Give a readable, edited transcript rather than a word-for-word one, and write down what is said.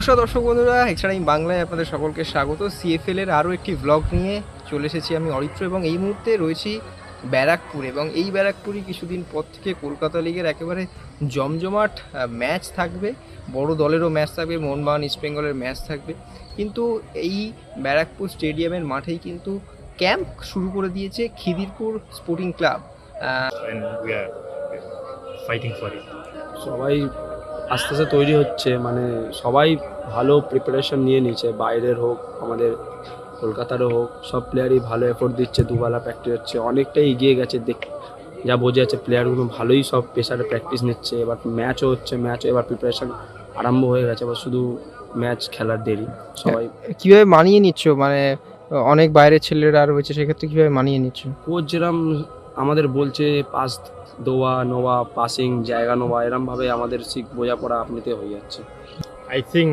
নমস্কার দর্শক বন্ধুরা, এক্সট্রা বাংলায় আপনাদের সকলকে স্বাগত। সিএফএল এর আরও একটি ব্লগ নিয়ে চলে এসেছি আমি অরিত্র, এবং এই মুহূর্তে রয়েছি ব্যারাকপুর। এবং এই ব্যারাকপুরই কিছুদিন পর থেকে কলকাতা লিগের একেবারে জমজমাট ম্যাচ থাকবে, বড় দলেরও ম্যাচ থাকবে, মোহনবাগান ইস্ট বেঙ্গলের ম্যাচ থাকবে। কিন্তু এই ব্যারাকপুর স্টেডিয়ামের মাঠেই কিন্তু ক্যাম্প শুরু করে দিয়েছে Khidirpur sporting club. and we are fighting for it. সবাই আস্তে আস্তে তৈরি হচ্ছে, মানে সবাই ভালো প্রিপারেশন নিয়ে নিচ্ছে, বাইরের হোক আমাদের কলকাতারও হোক, সব প্লেয়ারই ভালো এফোর্ট দিচ্ছে, দুবেলা প্র্যাকটিস হচ্ছে, অনেকটাই এগিয়ে গেছে। যা বোঝা যাচ্ছে প্লেয়ারগুলো ভালোই সব প্রেশারে প্র্যাকটিস নিচ্ছে। এবার ম্যাচও হচ্ছে, ম্যাচও এবার প্রিপারেশন আরম্ভ হয়ে গেছে, এবার শুধু ম্যাচ খেলার দেরি। সবাই কিভাবে মানিয়ে নিচ্ছ, মানে অনেক বাইরের ছেলেরা রয়েছে, সেক্ষেত্রে কিভাবে মানিয়ে নিচ্ছ? কোচ যেরম আমাদের বলছে পাস দেওয়া নোয়া, পাসিং জায়গা নোয়া, এরমভাবে আমাদের বোঝাপড়া আপনিতে হয়ে যাচ্ছে। I think